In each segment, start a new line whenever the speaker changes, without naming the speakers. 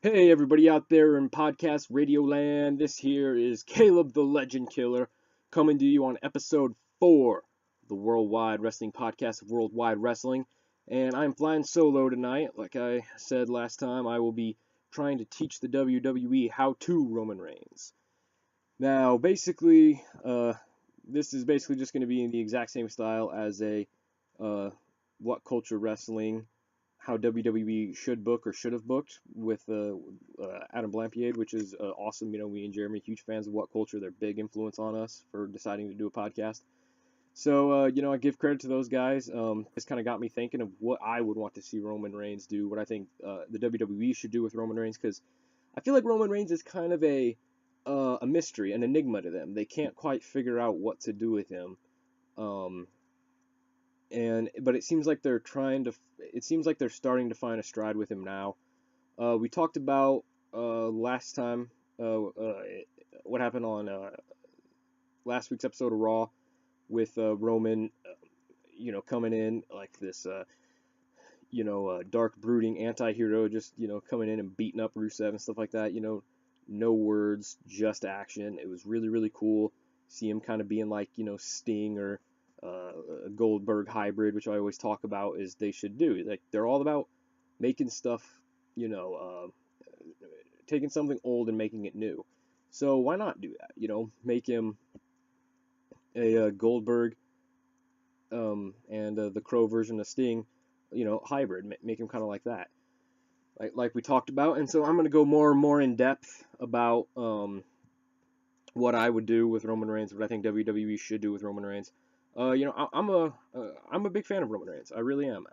Hey, everybody out there in podcast radio land. This here is Caleb the Legend Killer coming to you on episode 4 of the Worldwide Wrestling Podcast of Worldwide Wrestling. And I'm flying solo tonight. Like I said last time, I will be trying to teach the WWE how to Roman Reigns. Now, basically, this is basically just going to be in the exact same style as a What Culture Wrestling, how WWE should book or should have booked with Adam Blampied, which is awesome. You know, me and Jeremy, huge fans of What Culture. They're big influence on us for deciding to do a podcast. So, I give credit to those guys. This kind of got me thinking of what I would want to see Roman Reigns do, what I think the WWE should do with Roman Reigns, because I feel like Roman Reigns is kind of a mystery, an enigma to them. They can't quite figure out what to do with him. Um, but it seems like they're trying to. It seems like they're starting to find a stride with him now. We talked about last time what happened on last week's episode of Raw with Roman, coming in like this, dark brooding anti-hero, just coming in and beating up Rusev and stuff like that. No words, just action. It was really really cool. See him kind of being like Sting or a Goldberg hybrid, which I always talk about, is they should do. Like they're all about making stuff, taking something old and making it new. So why not do that? Make him a Goldberg and the Crow version of Sting, hybrid. Make him kind of like that, like we talked about. And so I'm gonna go more and more in depth about what I would do with Roman Reigns, what I think WWE should do with Roman Reigns. I'm a big fan of Roman Reigns. I really am.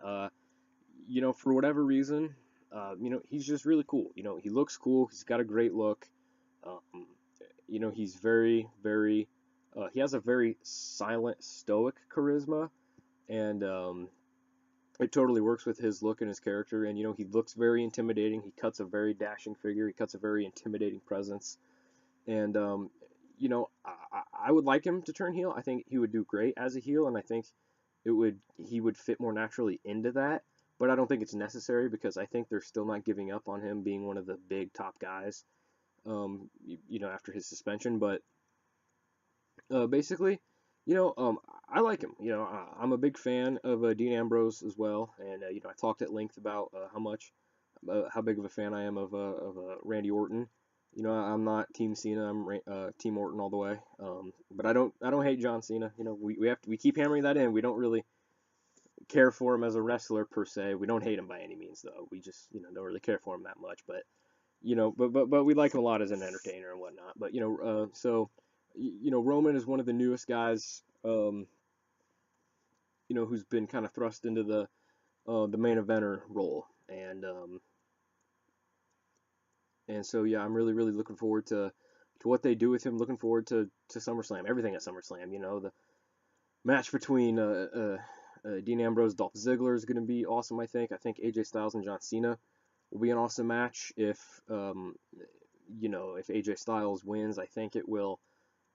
For whatever reason, he's just really cool. He looks cool. He's got a great look. Um, he's very, very. He has a very silent, stoic charisma, and it totally works with his look and his character. And he looks very intimidating. He cuts a very dashing figure. He cuts a very intimidating presence. And I would like him to turn heel. I think he would do great as a heel, and I think he would fit more naturally into that. But I don't think it's necessary because I think they're still not giving up on him being one of the big top guys. After his suspension. But basically, I like him. I'm a big fan of Dean Ambrose as well, and I talked at length about how big of a fan I am of Randy Orton. I'm not Team Cena. I'm Team Orton all the way. But I don't hate John Cena. We keep hammering that in. We don't really care for him as a wrestler per se. We don't hate him by any means though. We just don't really care for him that much. But but we like him a lot as an entertainer and whatnot. But Roman is one of the newest guys. Who's been kind of thrust into the main eventer role, and so yeah, I'm really really looking forward to what they do with him. Looking forward to SummerSlam, everything at SummerSlam. The match between Dean Ambrose, Dolph Ziggler is going to be awesome. I think AJ Styles and John Cena will be an awesome match. If if AJ Styles wins, I think it will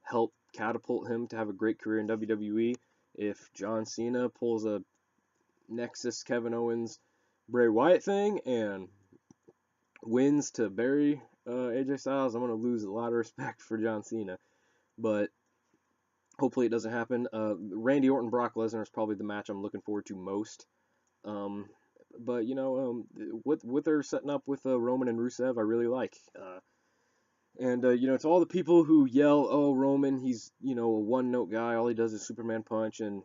help catapult him to have a great career in WWE. If John Cena pulls a Nexus Kevin Owens Bray Wyatt thing and wins to bury AJ Styles, I'm going to lose a lot of respect for John Cena. But hopefully it doesn't happen. Randy Orton Brock Lesnar is probably the match I'm looking forward to most. But what they're setting up with Roman and Rusev, I really like. And it's all the people who yell, "Oh, Roman, he's a one-note guy. All he does is Superman punch and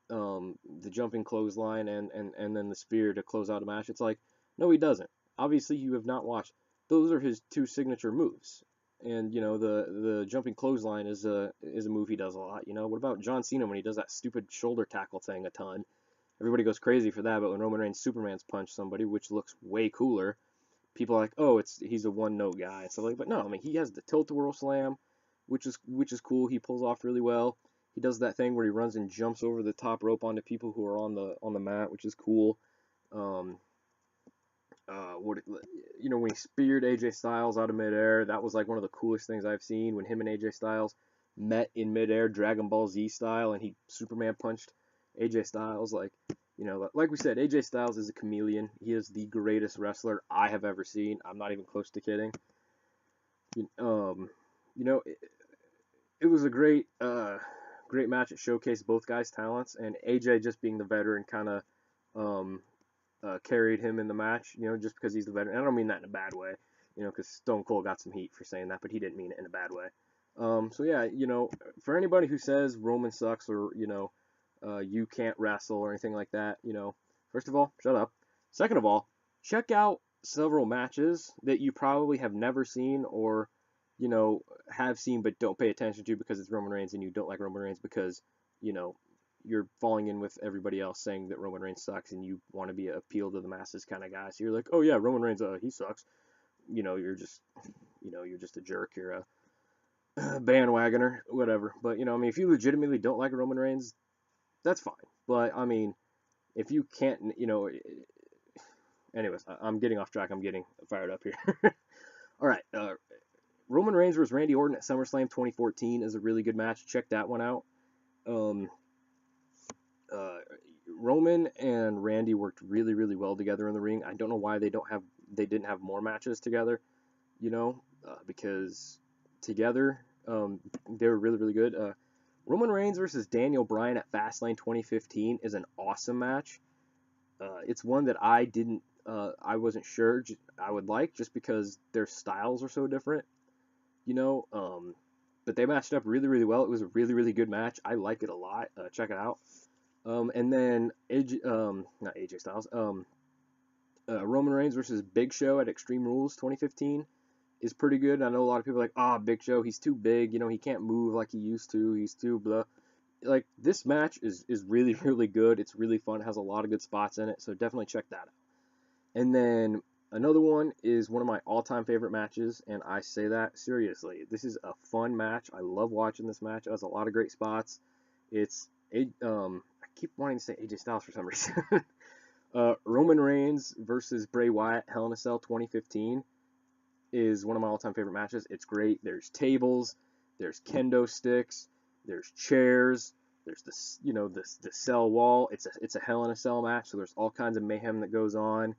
the jumping clothesline and then the spear to close out a match." It's like, no, he doesn't. Obviously, you have not watched. Those are his two signature moves. And the jumping clothesline is a move he does a lot. What about John Cena when he does that stupid shoulder tackle thing a ton? Everybody goes crazy for that. But when Roman Reigns Superman's punch somebody, which looks way cooler, people are like, oh, he's a one note guy and stuff like. But no, I mean he has the tilt-a-whirl slam, which is cool. He pulls off really well. He does that thing where he runs and jumps over the top rope onto people who are on the mat, which is cool. When he speared AJ Styles out of midair, that was like one of the coolest things I've seen. When him and AJ Styles met in midair, Dragon Ball Z style, and he Superman punched AJ Styles. Like, You know, like we said, AJ Styles is a chameleon. He is the greatest wrestler I have ever seen. I'm not even close to kidding. You know, it was a great match. It showcased both guys' talents, and AJ just being the veteran kind of um, carried him in the match. You know, just because he's the veteran. I don't mean that in a bad way. You know, because Stone Cold got some heat for saying that, but he didn't mean it in a bad way. So yeah, you know, for anybody who says Roman sucks or you know, you can't wrestle or anything like that, you know, first of all, shut up. Second of all, check out several matches that you probably have never seen or you know have seen but don't pay attention to because it's Roman Reigns and you don't like Roman Reigns because you know you're falling in with everybody else saying that Roman Reigns sucks and you want to be an appeal to the masses kind of guy. So you're like, oh yeah, Roman Reigns, he sucks. You know, you're just a jerk. You're a bandwagoner, whatever. But you know, I mean, if you legitimately don't like Roman Reigns, that's fine. But I mean, if you can't, you know, anyways, I'm getting off track. I'm getting fired up here. All right, Roman Reigns versus Randy Orton at SummerSlam 2014 is a really good match. Check that one out. Um, uh, Roman and Randy worked really, really well together in the ring. I don't know why they didn't have more matches together. You know, because together they were really, really good. Roman Reigns versus Daniel Bryan at Fastlane 2015 is an awesome match. It's one that I wasn't sure I would like just because their styles are so different, you know. But they matched up really, really well. It was a really, really good match. I like it a lot. Check it out. And then not AJ Styles. Roman Reigns versus Big Show at Extreme Rules 2015 is pretty good. I know a lot of people are like, Big Show, he's too big. You know, he can't move like he used to. He's too blah. Like, this match is really, really good. It's really fun. It has a lot of good spots in it, so definitely check that out. And then another one is one of my all-time favorite matches, and I say that seriously. This is a fun match. I love watching this match. It has a lot of great spots. It's I keep wanting to say AJ Styles for some reason. Roman Reigns versus Bray Wyatt, Hell in a Cell 2015 is one of my all-time favorite matches. It's great. There's tables, there's kendo sticks, there's chairs, there's this, you know, the cell wall. It's a Hell in a Cell match, so there's all kinds of mayhem that goes on.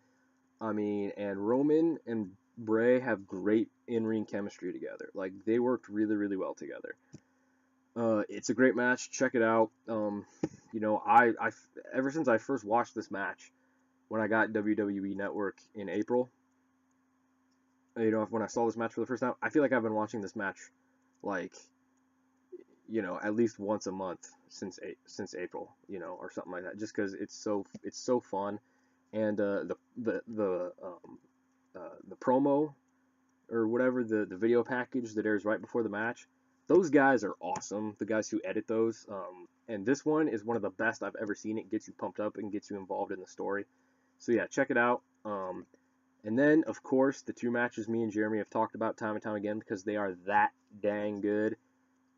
I mean, and Roman and Bray have great in-ring chemistry together. Like, they worked really, really well together. It's a great match. Check it out. You know, I ever since I first watched this match when I got WWE Network in April, you know, when I saw this match for the first time, I feel like I've been watching this match, like, you know, at least once a month since April, you know, or something like that. Just because it's so fun, and the promo or whatever the video package that airs right before the match, those guys are awesome. The guys who edit those, and this one is one of the best I've ever seen. It gets you pumped up and gets you involved in the story. So yeah, check it out. And then, of course, the two matches me and Jeremy have talked about time and time again because they are that dang good.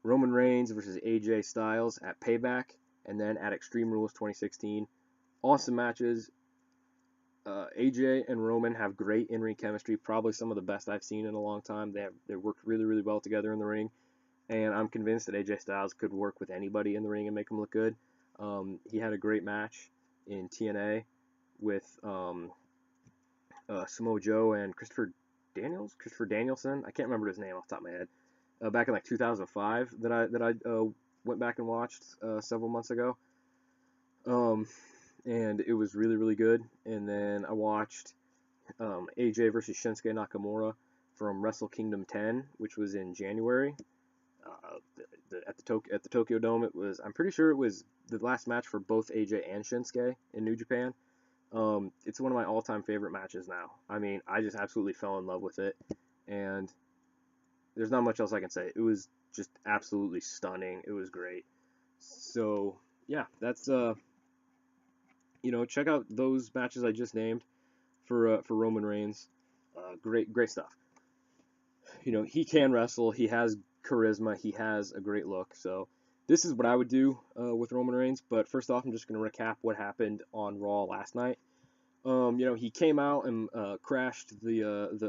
Roman Reigns versus AJ Styles at Payback, and then at Extreme Rules 2016. Awesome matches. AJ and Roman have great in-ring chemistry, probably some of the best I've seen in a long time. They worked really, really well together in the ring, and I'm convinced that AJ Styles could work with anybody in the ring and make him look good. He had a great match in TNA with Samoa Joe and Christopher Danielson. I can't remember his name off the top of my head. Back in like 2005 that I went back and watched several months ago. And it was really, really good. And then I watched AJ versus Shinsuke Nakamura from Wrestle Kingdom 10, which was in January. At the Tokyo Dome, I'm pretty sure it was the last match for both AJ and Shinsuke in New Japan. It's one of my all-time favorite matches now. I mean, I just absolutely fell in love with it, and there's not much else I can say. It was just absolutely stunning. It was great. So yeah, that's you know, check out those matches I just named for Roman Reigns. Great stuff. You know, he can wrestle. He has charisma. He has a great look. So this is what I would do with Roman Reigns. But first off, I'm just going to recap what happened on Raw last night. You know, he came out and crashed the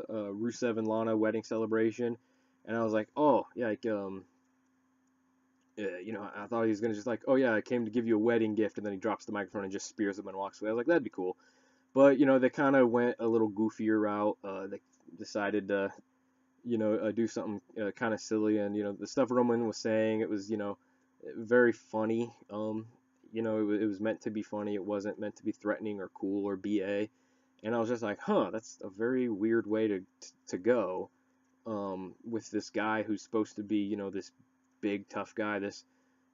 Rusev and Lana wedding celebration, and I was like, oh yeah, like I thought he was gonna just like, oh yeah, I came to give you a wedding gift, and then he drops the microphone and just spears him and walks away. I was like, that'd be cool. But they kind of went a little goofier route. They decided to do something kind of silly, and the stuff Roman was saying, it was very funny. It was meant to be funny. It wasn't meant to be threatening or cool or BA. And I was just like, huh, that's a very weird way to go with this guy who's supposed to be this big tough guy. This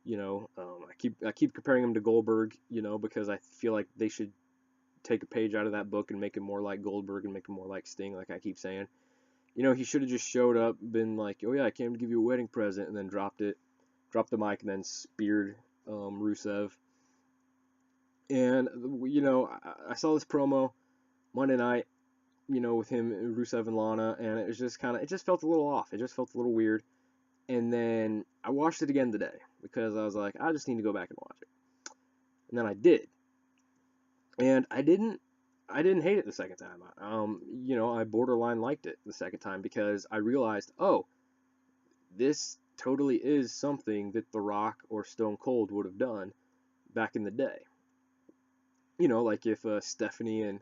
I keep comparing him to Goldberg, because I feel like they should take a page out of that book and make him more like Goldberg and make him more like Sting, like I keep saying. He should have just showed up, been like, oh yeah, I came to give you a wedding present, and then dropped the mic, and then speared Rusev. And I saw this promo Monday night, with him, Rusev, and Lana, and it was just it just felt a little off. It just felt a little weird. And then I watched it again today because I was like, I just need to go back and watch it. And then I did, and I didn't hate it the second time. I borderline liked it the second time because I realized, oh, this totally is something that The Rock or Stone Cold would have done back in the day. Like if Stephanie and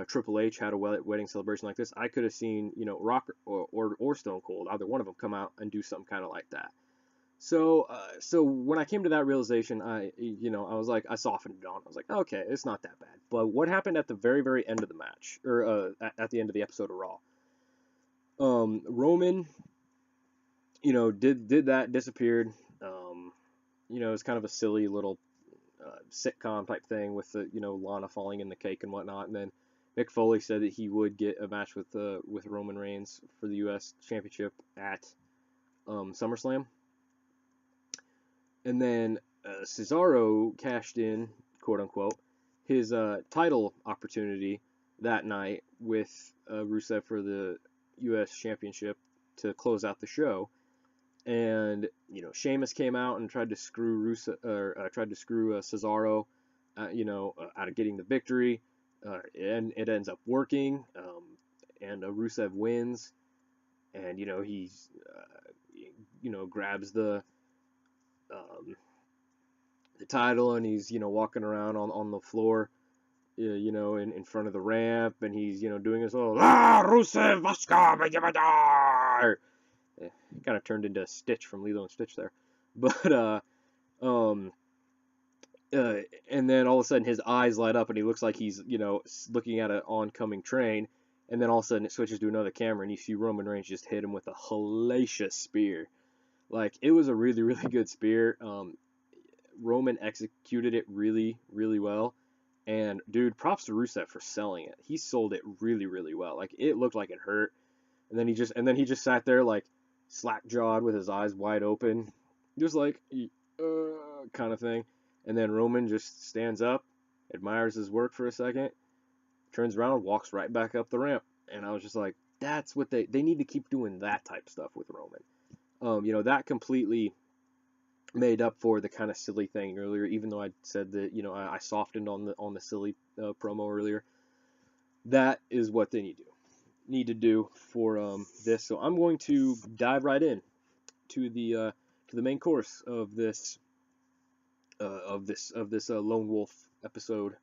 Triple H had a wedding celebration like this, I could have seen, Rock or Stone Cold, either one of them, come out and do something kind of like that. So when I came to that realization, I was like, I softened it on. I was like, okay, it's not that bad. But what happened at the very, very end of the match, or at the end of the episode of Raw? Roman, did that, disappeared. It was kind of a silly little sitcom type thing with the Lana falling in the cake and whatnot, and then Mick Foley said that he would get a match with Roman Reigns for the U.S. Championship at SummerSlam, and then Cesaro cashed in, quote unquote, his title opportunity that night with Rusev for the U.S. Championship to close out the show. And Sheamus came out and tried to screw Cesaro, out of getting the victory, and it ends up working. And Rusev wins, and he's grabs the title, and he's walking around on the floor, in front of the ramp, and he's doing his little Rusev Vaska. It kind of turned into Stitch from Lilo and Stitch there. But and then all of a sudden his eyes light up and he looks like he's looking at an oncoming train, and then all of a sudden it switches to another camera and you see Roman Reigns just hit him with a hellacious spear. Like, it was a really, really good spear. Roman executed it really, really well. And dude, props to Rusev for selling it. He sold it really, really well. Like, it looked like it hurt. And then he just sat there like slack-jawed with his eyes wide open, just like kind of thing. And then Roman just stands up, admires his work for a second, turns around, walks right back up the ramp. And I was just like, that's what they need to keep doing, that type of stuff with Roman. That completely made up for the kind of silly thing earlier, even though I said that, I softened on the silly promo earlier. That is what they need to do for this. So I'm going to dive right in to the main course of this Lone Wolf episode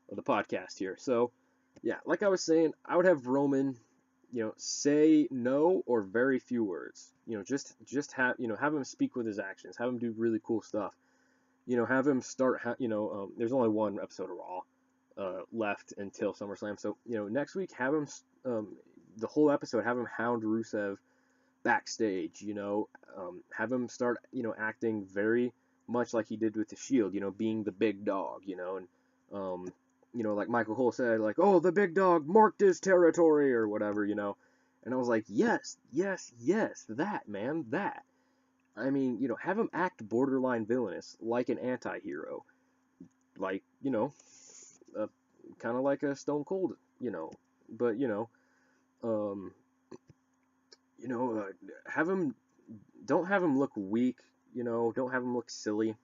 of the podcast here. So yeah, like I was saying, I would have Roman, say no or very few words. Just have him speak with his actions, have him do really cool stuff. Have him start. There's only one episode of Raw left until SummerSlam. So next week, have him the whole episode, have him hound Rusev backstage. Have him start acting very much like he did with the Shield. Being the big dog. And like Michael Cole said, like, oh, the big dog marked his territory or whatever. And I was like, yes, that, man, that. I mean, have him act borderline villainous, like an anti-hero. Like, kind of like a Stone Cold, But, don't have him look weak, don't have him look silly.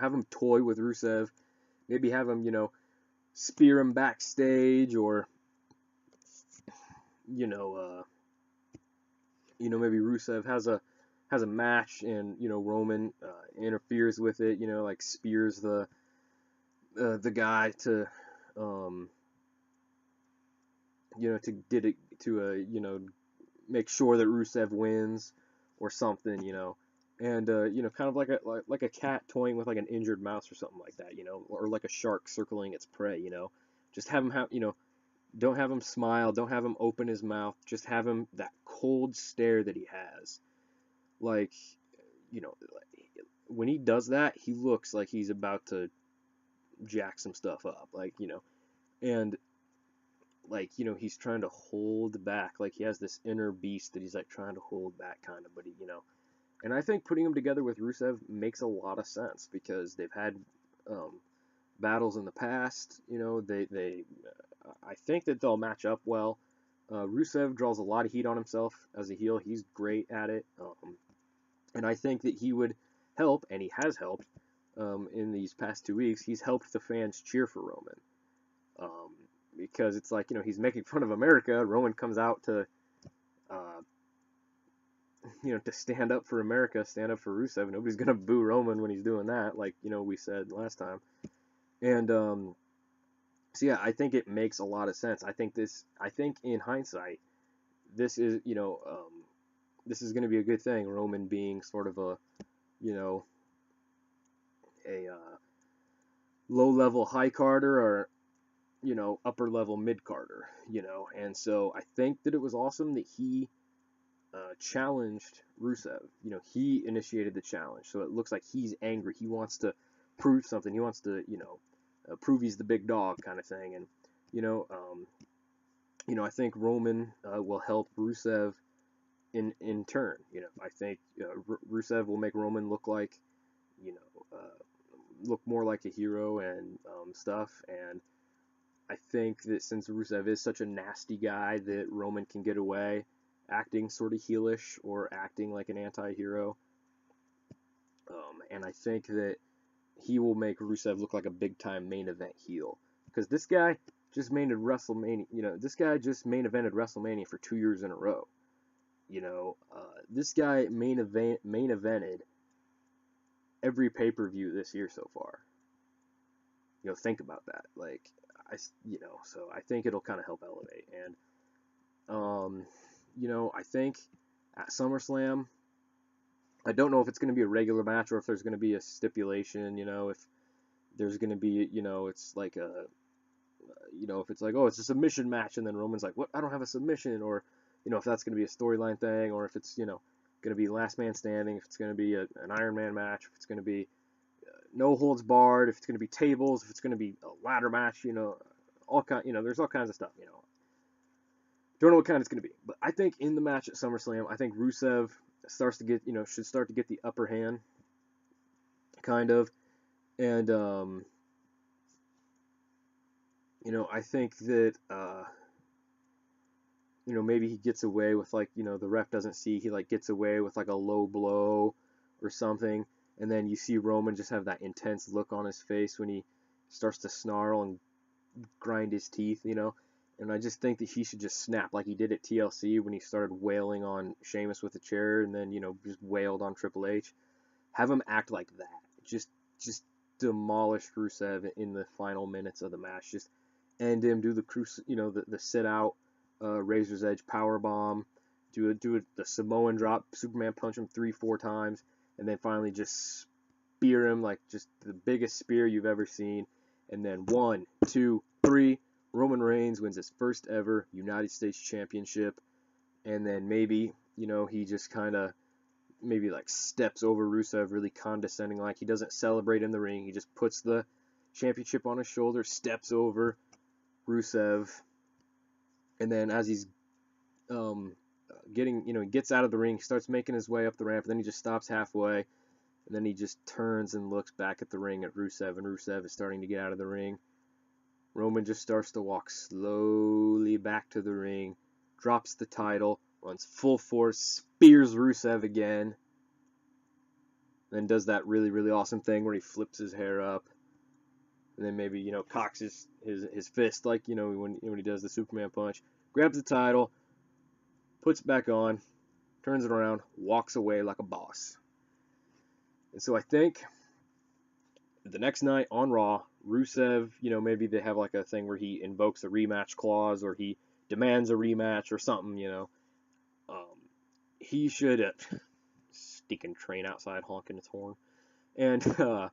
Have him toy with Rusev. Maybe have him, spear him backstage, or maybe Rusev has a has a match, and Roman interferes with it, like spears the guy to um, to did it to make sure that Rusev wins or something, and kind of like a cat toying with like an injured mouse or something like that, or like a shark circling its prey, just have him have don't have him smile, don't have him open his mouth, just have him that cold stare that he has, like you know when he does that, he looks like he's about to jack some stuff up, and he's trying to hold back, like he has this inner beast that he's like trying to hold back kind of, but and I think putting him together with Rusev makes a lot of sense because they've had battles in the past. I think that they'll match up well. Rusev draws a lot of heat on himself as a heel. He's great at it, and I think that he would help, and he has helped in these past 2 weeks. He's helped the fans cheer for Roman. Because it's like, he's making fun of America. Roman comes out to, to stand up for America, stand up for Rusev. Nobody's going to boo Roman when he's doing that, like, we said last time. And, so yeah, I think it makes a lot of sense. I think in hindsight, this is, this is going to be a good thing. Roman being sort of a low-level high carder or, upper level mid carder, and so I think that it was awesome that he challenged Rusev. He initiated the challenge, so it looks like he's angry. He wants to prove something. He wants to, prove he's the big dog kind of thing, and I think Roman will help Rusev in turn. I think Rusev will make Roman look like, look more like a hero and stuff, and I think that since Rusev is such a nasty guy, that Roman can get away acting sort of heelish or acting like an anti-hero. And I think that he will make Rusev look like a big-time main event heel. Because this guy just main evented WrestleMania. This guy just main evented WrestleMania for 2 years in a row. This guy main evented every pay-per-view this year so far. Think about that. So I think it'll kind of help elevate. And, I think at SummerSlam, I don't know if it's going to be a regular match or if there's going to be a stipulation, if there's going to be, it's like if it's like, oh, it's a submission match, and then Roman's like, what, I don't have a submission, or, if that's going to be a storyline thing, or if it's, going to be last man standing, if it's going to be an Iron Man match, if it's going to be no holds barred, if it's going to be tables, if it's going to be a ladder match, all kind, there's all kinds of stuff, Don't know what kind it's going to be, but I think in the match at SummerSlam, I think Rusev starts to get, should start to get the upper hand, kind of, and I think that maybe he gets away with, like, the ref doesn't see, he like gets away with like a low blow or something. And then you see Roman just have that intense look on his face when he starts to snarl and grind his teeth, And I just think that he should just snap like he did at TLC when he started wailing on Sheamus with a chair and then, just wailed on Triple H. Have him act like that. Just demolish Rusev in the final minutes of the match. Just end him, do the sit out, Razor's Edge power bomb, do the Samoan drop, Superman punch him 3-4 times. And then finally just spear him, like just the biggest spear you've ever seen. And then 1, 2, 3, Roman Reigns wins his first ever United States Championship. And then maybe, he just kind of maybe like steps over Rusev really condescending, like he doesn't celebrate in the ring. He just puts the championship on his shoulder, steps over Rusev. And then as he's getting, he gets out of the ring, starts making his way up the ramp, and then he just stops halfway, and then he just turns and looks back at the ring at Rusev, and Rusev is starting to get out of the ring. Roman just starts to walk slowly back to the ring, drops the title, runs full force, spears Rusev again, then does that really, really awesome thing where he flips his hair up, and then maybe, cocks his fist, like, when he does the Superman punch, grabs the title, puts it back on, turns it around, walks away like a boss. And so I think the next night on Raw, Rusev, maybe they have like a thing where he invokes a rematch clause or he demands a rematch or something, he should stinking train outside honking its horn. And the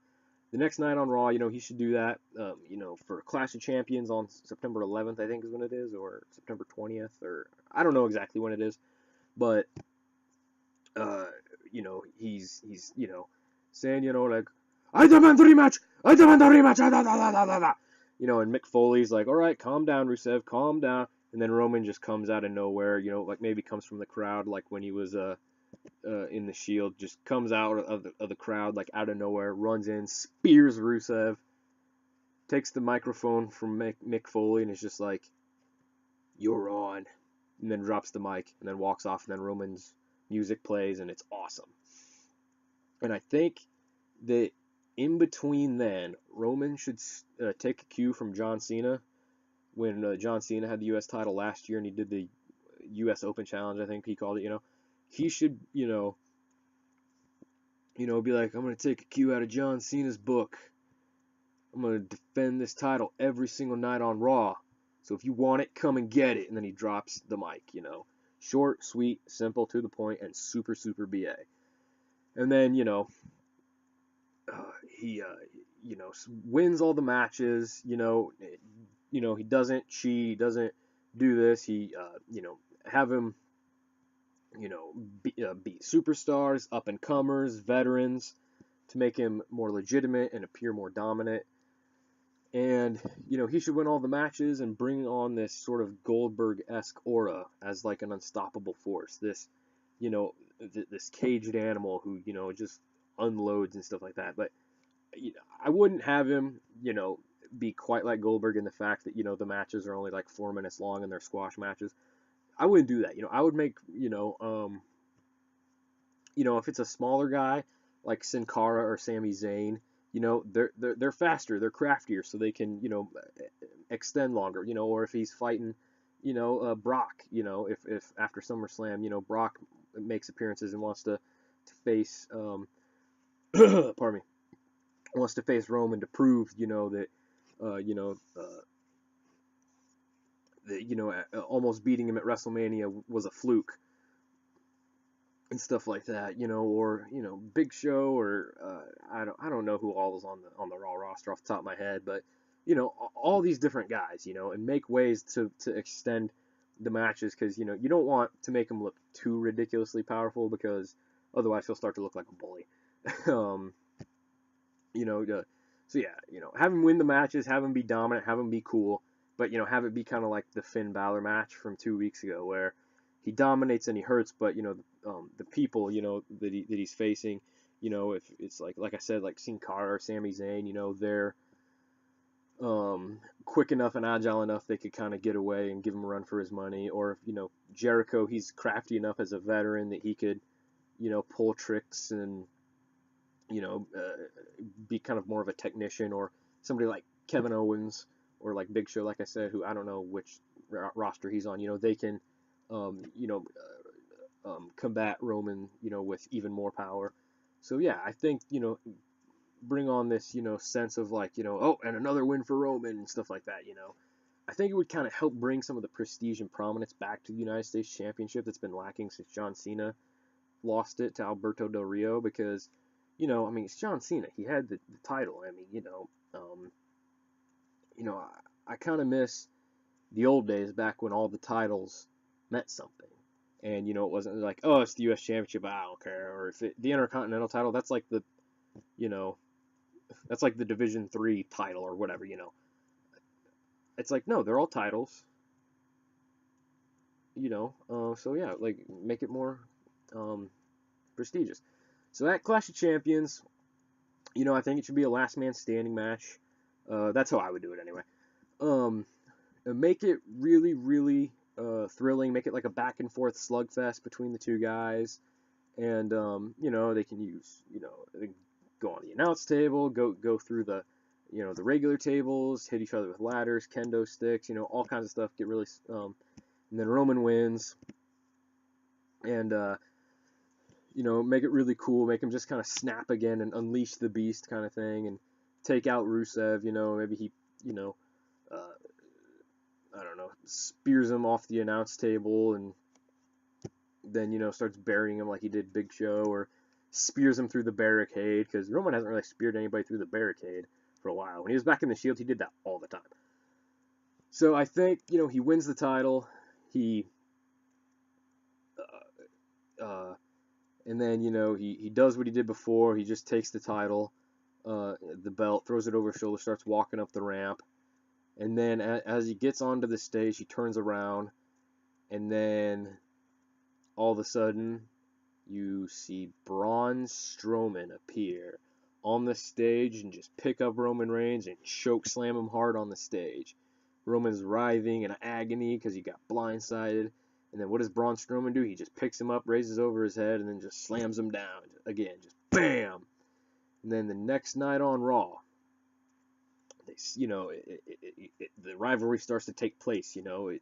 next night on Raw, he should do that, for Clash of Champions on September 11th, I think is when it is, or September 20th, or I don't know exactly when it is, but he's saying, like, I demand a rematch! I demand a rematch! Ah, da, da, da, da, da. And Mick Foley's like, all right, calm down, Rusev, calm down. And then Roman just comes out of nowhere, like maybe comes from the crowd, like when he was in the Shield, just comes out of the crowd, like out of nowhere, runs in, spears Rusev, takes the microphone from Mick Foley, and is just like, you're on. And then drops the mic, and then walks off, and then Roman's music plays, and it's awesome. And I think that in between then, Roman should take a cue from John Cena when John Cena had the U.S. title last year and he did the U.S. Open Challenge, I think he called it, He should, be like, I'm going to take a cue out of John Cena's book. I'm going to defend this title every single night on Raw. So if you want it, come and get it. And then he drops the mic, Short, sweet, simple, to the point, and super, super BA. And then, he wins all the matches, he doesn't cheat, he doesn't do this, he have him beat superstars, up and comers, veterans, to make him more legitimate and appear more dominant. And he should win all the matches and bring on this sort of Goldberg-esque aura as like an unstoppable force, this this caged animal who just unloads and stuff like that. But I wouldn't have him, be quite like Goldberg in the fact that, the matches are only like 4 minutes long and they're squash matches. I wouldn't do that. I would make, if it's a smaller guy like Sin Cara or Sami Zayn, they're faster, they're craftier, so they can, extend longer, or if he's fighting, Brock, if after SummerSlam, Brock makes appearances and wants to face, pardon me, wants to face Roman to prove, that, almost beating him at WrestleMania was a fluke and stuff like that, or Big Show, or I don't know who all is on the Raw roster off the top of my head, but all these different guys, and make ways to extend the matches, because you don't want to make them look too ridiculously powerful, because otherwise he'll start to look like a bully. So yeah, have him win the matches, have him be dominant, have him be cool, but have it be kind of like the Finn Balor match from 2 weeks ago, where he dominates and he hurts, but the people that he's facing, if it's like I said, like Sin Cara or Sami Zayn, they're quick enough and agile enough they could kind of get away and give him a run for his money, or if Jericho, he's crafty enough as a veteran that he could pull tricks and be kind of more of a technician, or somebody like Kevin Owens or like Big Show, like I said, who I don't know which roster he's on, they can combat Roman, with even more power. So yeah, I think, bring on this, sense of like, oh, and another win for Roman and stuff like that, I think it would kind of help bring some of the prestige and prominence back to the United States Championship that's been lacking since John Cena lost it to Alberto Del Rio, because, it's John Cena. He had the title. I kind of miss the old days back when all the titles meant something. And, it wasn't like, oh, it's the U.S. Championship, I don't care. Or if the Intercontinental title, that's like the, that's like the Division III title or whatever, It's like, no, they're all titles. So yeah, like, make it more prestigious. So that Clash of Champions, I think it should be a last man standing match. That's how I would do it anyway. Make it really, really thrilling. Make it like a back and forth slugfest between the two guys, and they can use, they go on the announce table, go through the, the regular tables, hit each other with ladders, kendo sticks, all kinds of stuff. Get really, and then Roman wins, and make it really cool, make him just kind of snap again and unleash the beast kind of thing, and take out Rusev. Maybe he, uh, I don't know, spears him off the announce table and then, starts burying him like he did Big Show, or spears him through the barricade, because Roman hasn't really speared anybody through the barricade for a while. When he was back in the Shield, he did that all the time. So I think, he wins the title. He, and then, he does what he did before. He just takes the title, the belt, throws it over his shoulder, starts walking up the ramp. And then as he gets onto the stage, he turns around, and then all of a sudden, you see Braun Strowman appear on the stage and just pick up Roman Reigns and choke slam him hard on the stage. Roman's writhing in agony because he got blindsided. And then what does Braun Strowman do? He just picks him up, raises over his head, and then just slams him down. Again, just BAM! And then the next night on Raw, the rivalry starts to take place. It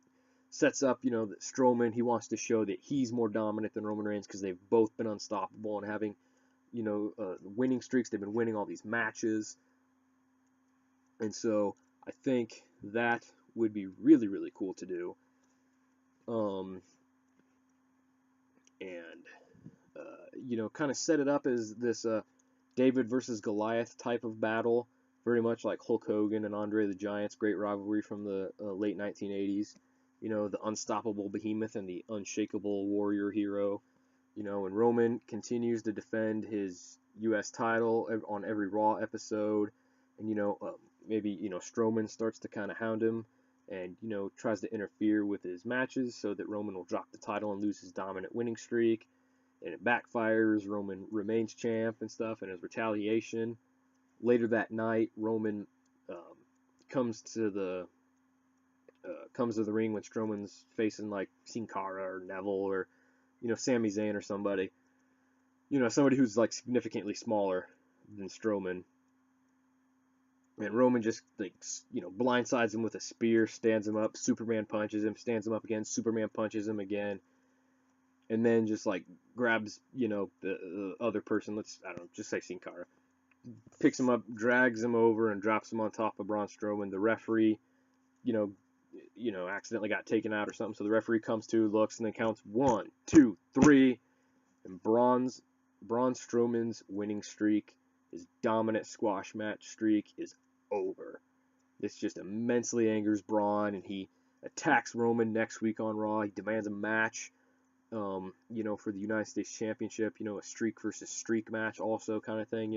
sets up, that Strowman, he wants to show that he's more dominant than Roman Reigns because they've both been unstoppable and having, winning streaks. They've been winning all these matches. And so I think that would be really, really cool to do. Kind of set it up as this David versus Goliath type of battle, very much like Hulk Hogan and Andre the Giant's great rivalry from the late 1980s. The unstoppable behemoth and the unshakable warrior hero. And Roman continues to defend his U.S. title on every Raw episode. And, maybe, Strowman starts to kind of hound him and, tries to interfere with his matches so that Roman will drop the title and lose his dominant winning streak. And it backfires. Roman remains champ and stuff. And as retaliation, later that night, Roman comes to the ring when Strowman's facing like Sin Cara or Neville or Sami Zayn or somebody. Somebody who's like significantly smaller than Strowman. And Roman just blindsides him with a spear, stands him up, Superman punches him, stands him up again, Superman punches him again. And then just like grabs, the other person, just say Sin Cara, picks him up, drags him over, and drops him on top of Braun Strowman. The referee, accidentally got taken out or something. So the referee comes to, looks, and then counts 1, 2, 3, and Braun Strowman's winning streak, his dominant squash match streak, is over. This just immensely angers Braun, and he attacks Roman next week on Raw. He demands a match. For the United States Championship, a streak versus streak match also kind of thing,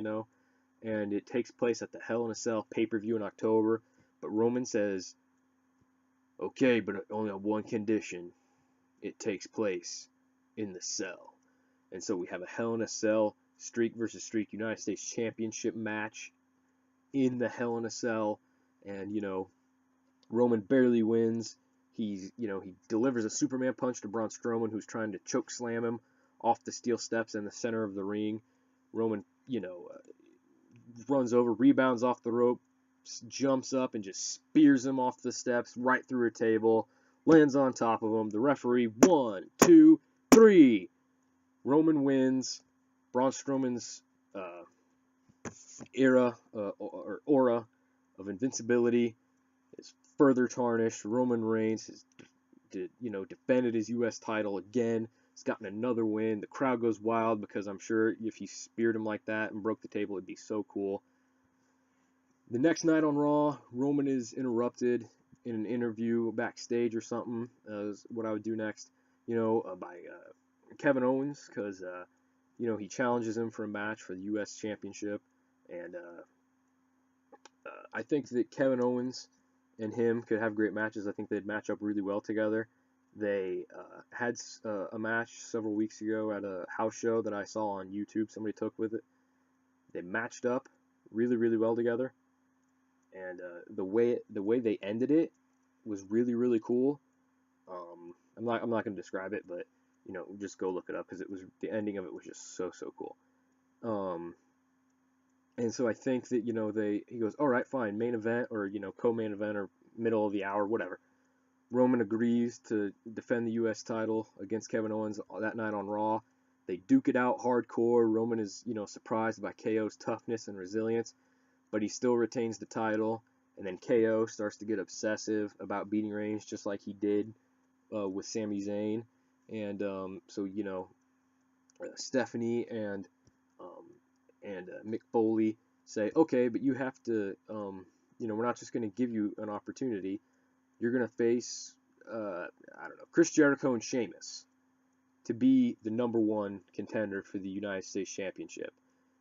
and it takes place at the Hell in a Cell pay-per-view in October, but Roman says, okay, but only on one condition, it takes place in the cell. And so we have a Hell in a Cell streak versus streak United States Championship match in the Hell in a Cell, and, Roman barely wins. He delivers a Superman punch to Braun Strowman, who's trying to choke slam him off the steel steps in the center of the ring. Roman, runs over, rebounds off the rope, jumps up and just spears him off the steps right through a table, lands on top of him. The referee, 1, 2, 3. Roman wins. Braun Strowman's aura of invincibility is further tarnished. Roman Reigns has defended his U.S. title again. He's gotten another win. The crowd goes wild because I'm sure if he speared him like that and broke the table, it'd be so cool. The next night on Raw, Roman is interrupted in an interview backstage or something, is what I would do next, by Kevin Owens, because, he challenges him for a match for the U.S. Championship, and I think that Kevin Owens and him could have great matches. I think they'd match up really well together. They had a match several weeks ago at a house show that I saw on YouTube. Somebody took with it. They matched up really, really well together, and the way they ended it was really, really cool. I'm not going to describe it, but just go look it up, because the ending of it was just so cool. And so I think that he goes, all right, fine, main event or co-main event or middle of the hour, whatever. Roman agrees to defend the U.S. title against Kevin Owens that night on Raw, They duke it out hardcore. Roman is, surprised by KO's toughness and resilience, but he still retains the title. And then KO starts to get obsessive about beating Reigns, just like he did with Sami Zayn. And so, Stephanie and Mick Foley say, okay, but you have to, we're not just going to give you an opportunity. You're going to face, Chris Jericho and Sheamus to be the number one contender for the United States Championship.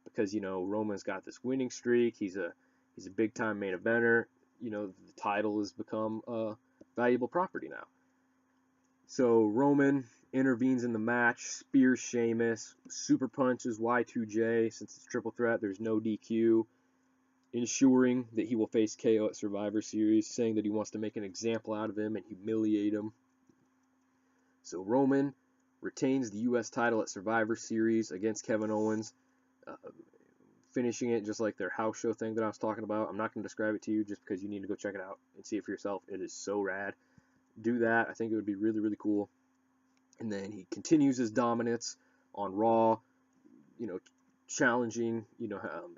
Because, Roman's got this winning streak. He's a big time main eventer. The title has become valuable property now. So Roman intervenes in the match, spears Sheamus, super punches Y2J. Since it's triple threat, there's no DQ, ensuring that he will face KO at Survivor Series, saying that he wants to make an example out of him and humiliate him. So Roman retains the U.S. title at Survivor Series against Kevin Owens, finishing it just like their house show thing that I was talking about. I'm not going to describe it to you just because you need to go check it out and see it for yourself. It is so rad. Do that. I think it would be really, really cool. And then he continues his dominance on Raw, challenging,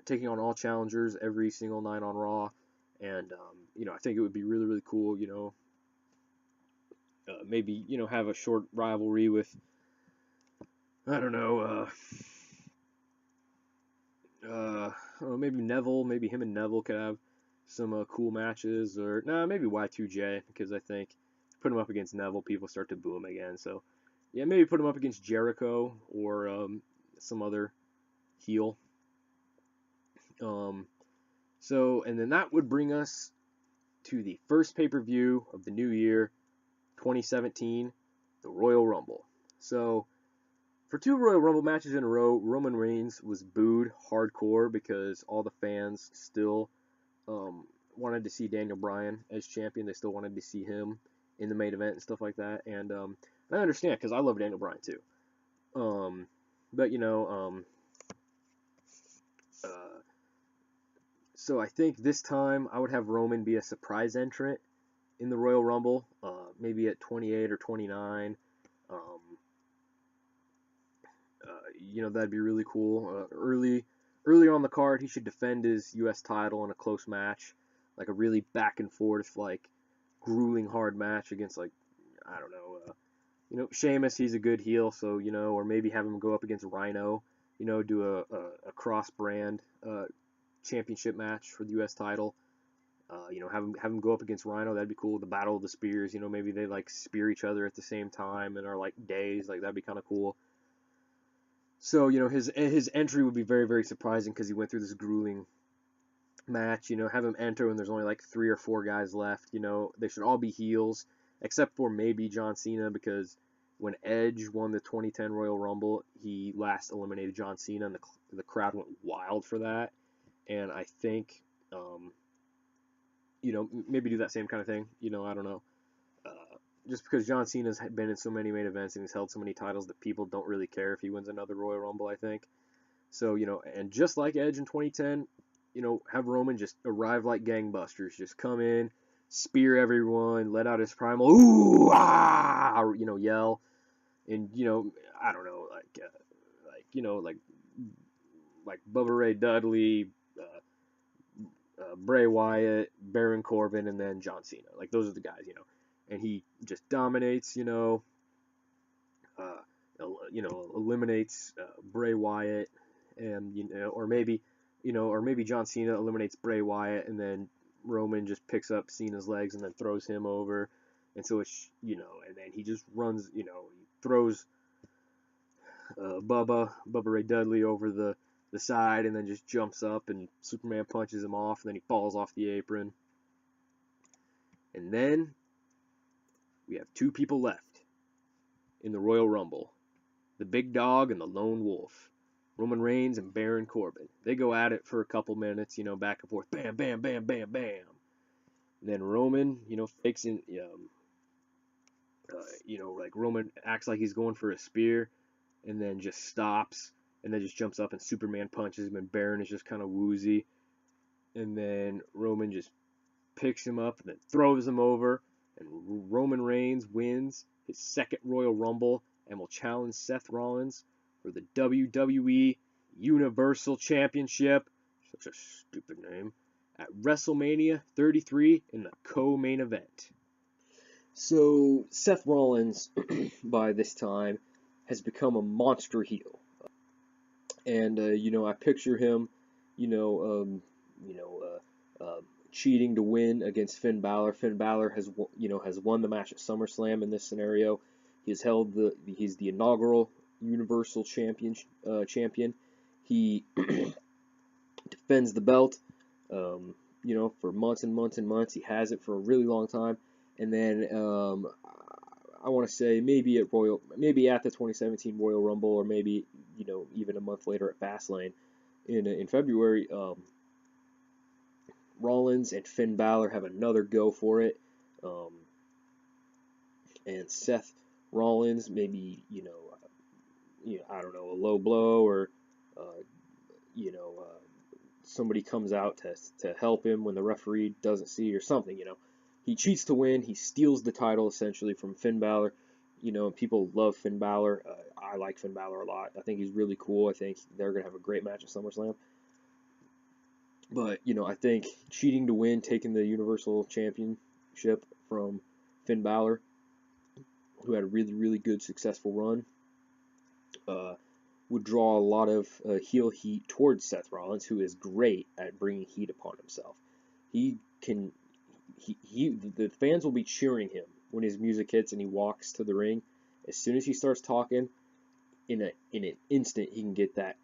taking on all challengers every single night on Raw. And, I think it would be really, really cool, maybe, have a short rivalry with, I don't know, maybe Neville. Maybe him and Neville could have some cool matches. Or, maybe Y2J, because I think put him up against Neville, people start to boo him again. So, yeah, maybe put him up against Jericho or some other heel. And then that would bring us to the first pay-per-view of the new year, 2017, the Royal Rumble. So, for 2 Royal Rumble matches in a row, Roman Reigns was booed hardcore because all the fans still wanted to see Daniel Bryan as champion. They still wanted to see him in the main event and stuff like that. And I understand, because I love Daniel Bryan too. But, so I think this time I would have Roman be a surprise entrant in the Royal Rumble, maybe at 28 or 29. That'd be really cool. Early on the card, he should defend his U.S. title in a close match, like a really back and forth, like grueling hard match against, like, I don't know, Sheamus. He's a good heel, so or maybe have him go up against Rhino, do a cross brand championship match for the U.S. title. Have him go up against Rhino. That'd be cool. The Battle of the Spears. Maybe they like spear each other at the same time and are like dazed. Like, that'd be kind of cool. So, his entry would be very, very surprising because he went through this grueling match. Have him enter when there's only like 3 or 4 guys left. They should all be heels, except for maybe John Cena, because when Edge won the 2010 Royal Rumble, he last eliminated John Cena, and the crowd went wild for that. And I think, maybe do that same kind of thing. I don't know. Just because John Cena's been in so many main events and he's held so many titles that people don't really care if he wins another Royal Rumble, I think. So, and just like Edge in 2010, have Roman just arrive like gangbusters. Just come in, spear everyone, let out his primal, ooh, ah, yell. And, I don't know, like Bubba Ray Dudley, Bray Wyatt, Baron Corbin, and then John Cena. Like, those are the guys, And he just dominates, eliminates Bray Wyatt, and or maybe John Cena eliminates Bray Wyatt, and then Roman just picks up Cena's legs and then throws him over, and so it's and then he just runs, he throws Bubba Ray Dudley over the side, and then just jumps up and Superman punches him off, and then he falls off the apron, and then we have 2 people left in the Royal Rumble. The Big Dog and the Lone Wolf. Roman Reigns and Baron Corbin. They go at it for a couple minutes, back and forth. Bam, bam, bam, bam, bam. And then Roman, fakes in, like Roman acts like he's going for a spear, and then just stops, and then just jumps up and Superman punches him, and Baron is just kind of woozy. And then Roman just picks him up and then throws him over, and Roman Reigns wins his second Royal Rumble and will challenge Seth Rollins for the WWE Universal Championship, such a stupid name, at WrestleMania 33 in the co-main event. So Seth Rollins, by this time, has become a monster heel, and I picture him, you know, cheating to win against Finn Balor. Finn Balor has won the match at SummerSlam in this scenario. He's the inaugural Universal Champion. He defends the belt, for months and months and months. He has it for a really long time, and then I want to say maybe at the 2017 Royal Rumble, or maybe even a month later at Fastlane in February. Rollins and Finn Balor have another go for it, and Seth Rollins maybe I don't know, a low blow, or somebody comes out to help him when the referee doesn't see, or something. He cheats to win. He steals the title essentially from Finn Balor. People love Finn Balor. I like Finn Balor a lot. I think he's really cool. I think they're gonna have a great match at SummerSlam. But I think cheating to win, taking the Universal Championship from Finn Balor, who had a really, really good, successful run, would draw a lot of heel heat towards Seth Rollins, who is great at bringing heat upon himself. The fans will be cheering him when his music hits and he walks to the ring. As soon as he starts talking, in an instant, he can get that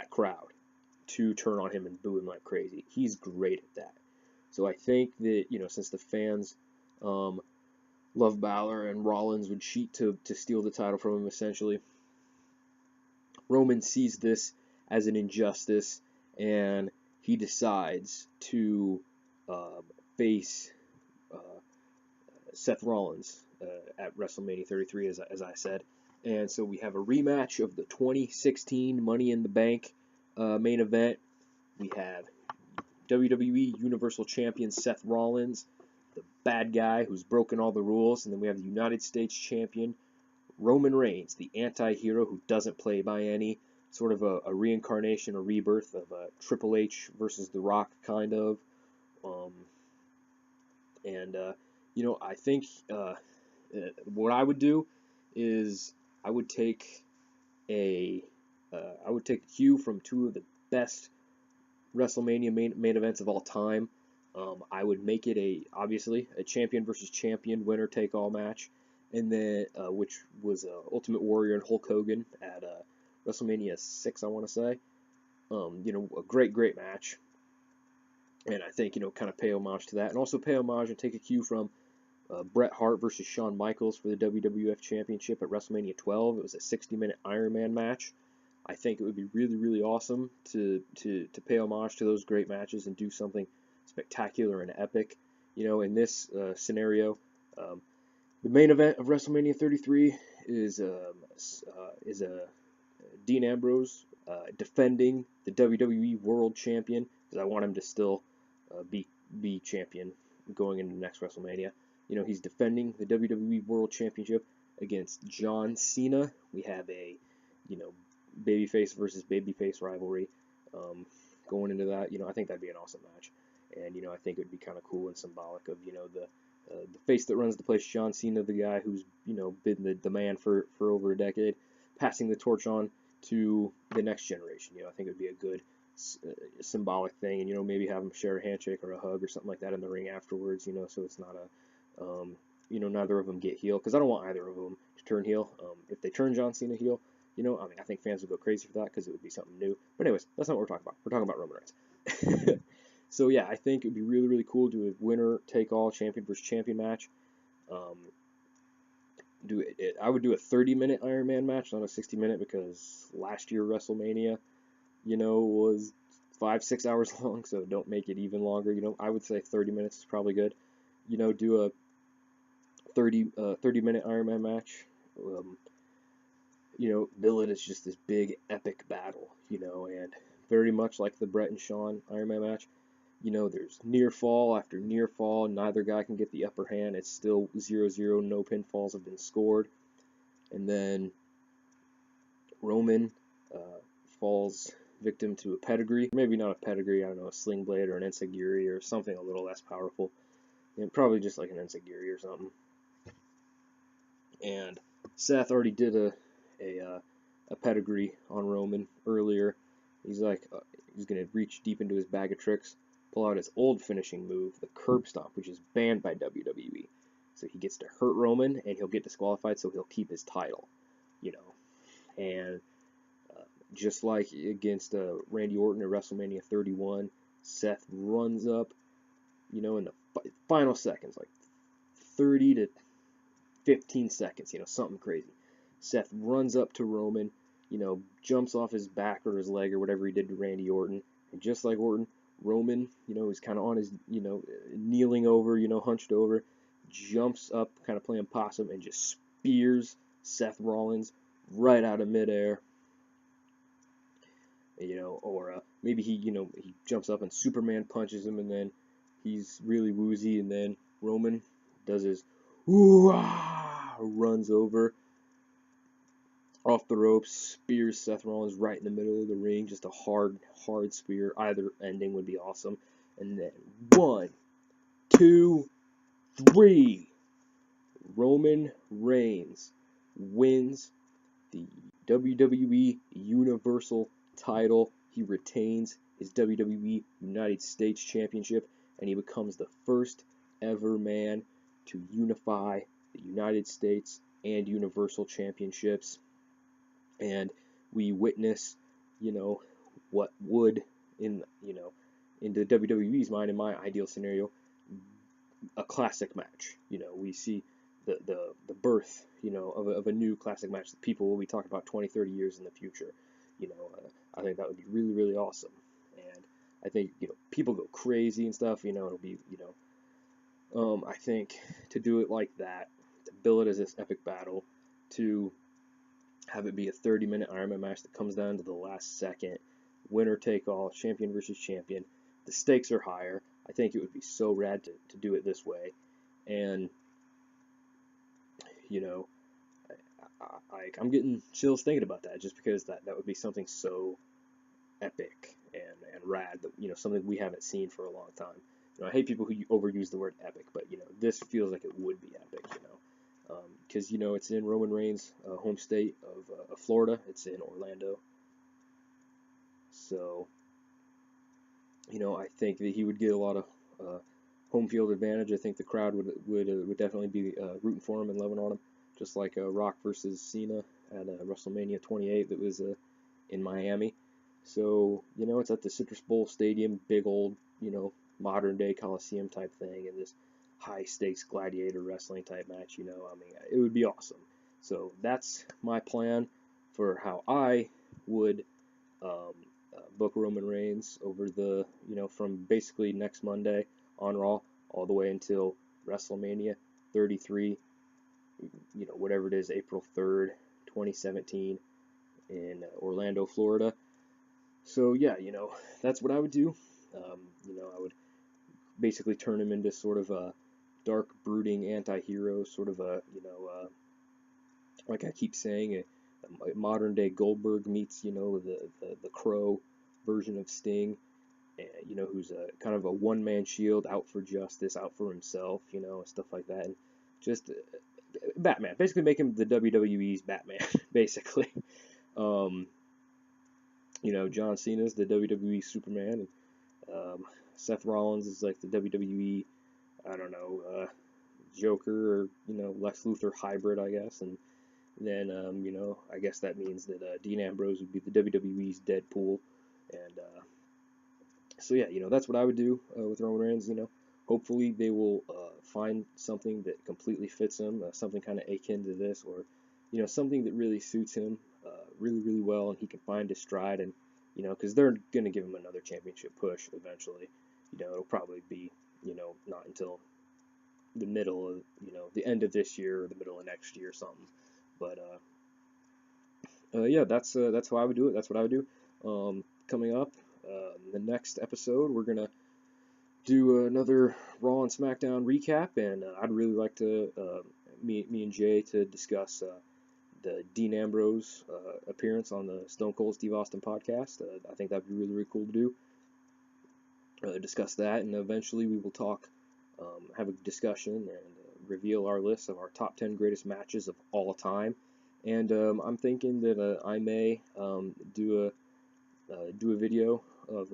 crowd to turn on him and boo him like crazy. He's great at that. So I think that since the fans love Balor, and Rollins would cheat to steal the title from him essentially, Roman sees this as an injustice, and he decides to face Seth Rollins at WrestleMania 33, as I said. And so we have a rematch of the 2016 Money in the Bank main event. We have WWE Universal Champion Seth Rollins, the bad guy who's broken all the rules, and then we have the United States Champion Roman Reigns, the anti-hero who doesn't play by any, sort of a reincarnation, a rebirth of Triple H versus The Rock, kind of. I think what I would do is I would take a cue from two of the best WrestleMania main events of all time. I would make it obviously a champion versus champion, winner take all match, and then which was Ultimate Warrior and Hulk Hogan at WrestleMania 6, I want to say. A great match, and I think kind of pay homage to that, and also pay homage and take a cue from Bret Hart versus Shawn Michaels for the WWF Championship at WrestleMania 12. It was a 60-minute Iron Man match. I think it would be really, really awesome to pay homage to those great matches and do something spectacular and epic. In this scenario, the main event of WrestleMania 33 is Dean Ambrose defending the WWE World Champion, because I want him to still be champion going into the next WrestleMania. He's defending the WWE World Championship against John Cena. We have a babyface versus babyface rivalry going into that. I think that'd be an awesome match, and I think it would be kind of cool and symbolic of the face that runs the place, John Cena, the guy who's been the man for over a decade, passing the torch on to the next generation. I think it would be a good symbolic thing, and maybe have them share a handshake or a hug or something like that in the ring afterwards. So it's not a neither of them get heel, because I don't want either of them to turn heel. If they turn John Cena heel, I think fans would go crazy for that, because it would be something new. But anyways, that's not what we're talking about. We're talking about Roman Reigns. So yeah, I think it'd be really, really cool to do a winner take all, champion versus champion match. I would do a 30-minute Iron Man match, not a 60-minute, because last year WrestleMania, was 5-6 hours long, so don't make it even longer. I would say 30 minutes is probably good. Do a 30-minute Iron Man match. Bill it as just this big epic battle, and very much like the Bret and Shawn Iron Man match. There's near fall after near fall. Neither guy can get the upper hand. It's still 0-0. No pinfalls have been scored. And then Roman falls victim to a pedigree. Maybe not a pedigree, I don't know, a sling blade or an enziguri or something a little less powerful. And probably just like an enziguri or something. And Seth already did a pedigree on Roman earlier. He's like, he's going to reach deep into his bag of tricks, pull out his old finishing move, the curb stomp, which is banned by WWE. So he gets to hurt Roman, and he'll get disqualified, so he'll keep his title, you know. And just like against Randy Orton at WrestleMania 31, Seth runs up, you know, in the final seconds, like 30 to 15 seconds, you know, something crazy. Seth runs up to Roman, you know, jumps off his back or his leg or whatever he did to Randy Orton. And just like Orton, Roman, you know, is kind of on his, you know, kneeling over, you know, hunched over, jumps up, kind of playing possum, and just spears Seth Rollins right out of midair. You know, or maybe he, you know, he jumps up and Superman punches him, and then he's really woozy, and then Roman does his ooh-ah, runs over off the ropes, spears Seth Rollins right in the middle of the ring, just a hard spear. Either ending would be awesome. And then 1, 2, 3, Roman Reigns wins the WWE Universal title. He retains his WWE United States Championship, and he becomes the first ever man to unify the United States and Universal Championships. And we witness, you know, what would, in the WWE's mind, in my ideal scenario, a classic match. You know, we see the birth, you know, of a new classic match that people will be talking about 20, 30 years in the future. You know, I think that would be really, really awesome. And I think, you know, people go crazy and stuff, you know, it'll be, you know, I think to do it like that, to bill it as this epic battle, to have it be a 30-minute Iron Man match that comes down to the last second, winner take all, champion versus champion. The stakes are higher. I think it would be so rad to do it this way. And, you know, I'm getting chills thinking about that, just because that would be something so epic and rad, that, you know, something we haven't seen for a long time. You know, I hate people who overuse the word epic, but, you know, this feels like it would be epic, you know. Because, you know, it's in Roman Reigns' home state of Florida. It's in Orlando. So, you know, I think that he would get a lot of home field advantage. I think the crowd would definitely be rooting for him and loving on him, just like Rock versus Cena at WrestleMania 28 that was in Miami. So, you know, it's at the Citrus Bowl Stadium, big old, you know, modern day Coliseum type thing, and this high stakes gladiator wrestling type match, you know. I mean, it would be awesome. So that's my plan for how I would book Roman Reigns over the, you know, from basically next Monday on Raw all the way until WrestleMania 33, you know, whatever it is, April 3rd, 2017 in Orlando, Florida. So yeah, you know, that's what I would do. You know, I would basically turn him into sort of a dark, brooding anti-hero, sort of a, you know, like I keep saying, a modern day Goldberg meets, you know, the Crow version of Sting, you know, who's a kind of a one-man shield, out for justice, out for himself, you know, and stuff like that. And just Batman, basically make him the WWE's Batman, basically. You know, John Cena's the WWE Superman, and Seth Rollins is like the WWE, I don't know, Joker, or, you know, Lex Luthor hybrid, I guess. And then, you know, I guess that means that Dean Ambrose would be the WWE's Deadpool. And so, yeah, you know, that's what I would do with Roman Reigns. You know, hopefully they will find something that completely fits him, something kind of akin to this, or, you know, something that really suits him really, really well, and he can find his stride. And, you know, because they're going to give him another championship push eventually. You know, it'll probably be, you know, not until the middle of, you know, the end of this year or the middle of next year or something. But yeah, that's how I would do it. That's what I would do. Coming up, the next episode, we're gonna do another Raw and Smackdown recap, and I'd really like to me and Jay to discuss the Dean Ambrose appearance on the Stone Cold Steve Austin podcast. I think that'd be really, really cool to do. Discuss that, and eventually we will talk, have a discussion, and reveal our list of our top 10 greatest matches of all time. And I'm thinking that I may do a video of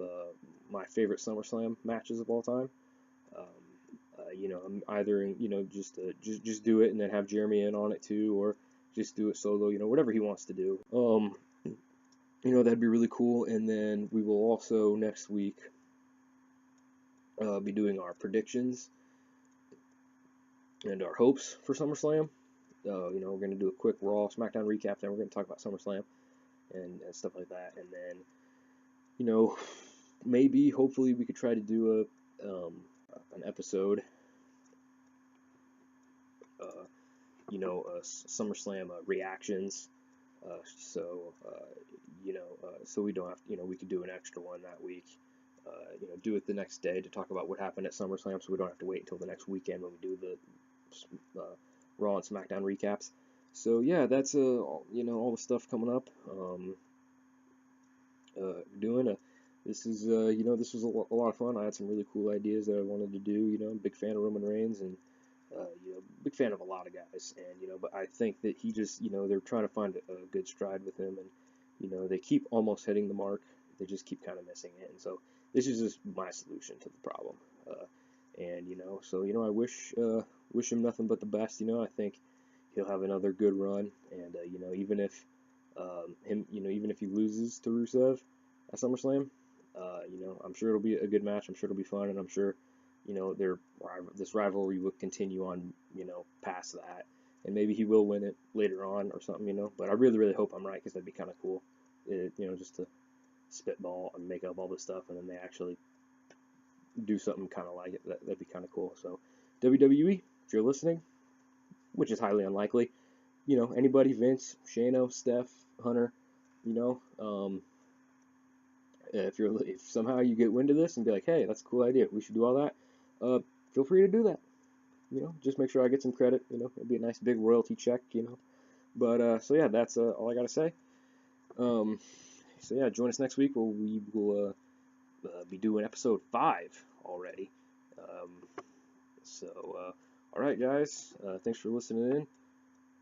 my favorite SummerSlam matches of all time. I'm either just do it and then have Jeremy in on it too, or just do it solo. Whatever he wants to do. That'd be really cool. And then we will also next week be doing our predictions and our hopes for SummerSlam. We're going to do a quick Raw Smackdown recap, then we're going to talk about SummerSlam and stuff like that. And then, maybe, hopefully, we could try to do an episode, SummerSlam reactions. So we don't have, we could do an extra one that week. Do it the next day to talk about what happened at SummerSlam, so we don't have to wait until the next weekend when we do the Raw and SmackDown recaps. So yeah, that's all the stuff coming up. This is this was a lot of fun. I had some really cool ideas that I wanted to do. I'm a big fan of Roman Reigns, and big fan of a lot of guys. And but I think that he just they're trying to find a good stride with him, and they keep almost hitting the mark. They just keep kind of missing it, and so this is just my solution to the problem. I wish him nothing but the best. I think he'll have another good run, and even if even if he loses to Rusev at SummerSlam, I'm sure it'll be a good match. I'm sure it'll be fun, and I'm sure this rivalry will continue on past that, and maybe he will win it later on or something. But I really, really hope I'm right, because that'd be kind of cool. Just to spitball and make up all this stuff, and then they actually do something kind of like it. That'd be kind of cool. So WWE, if you're listening, which is highly unlikely, anybody, Vince, Shano, Steph, Hunter, if somehow you get wind of this and be like, hey, that's a cool idea, we should do all that, feel free to do that. Just make sure I get some credit. It'd be a nice big royalty check. But so yeah, that's all I gotta say. So yeah, join us next week where we will be doing episode 5 already. All right, guys, thanks for listening in.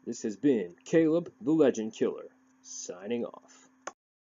This has been Caleb, the Legend Killer, signing off.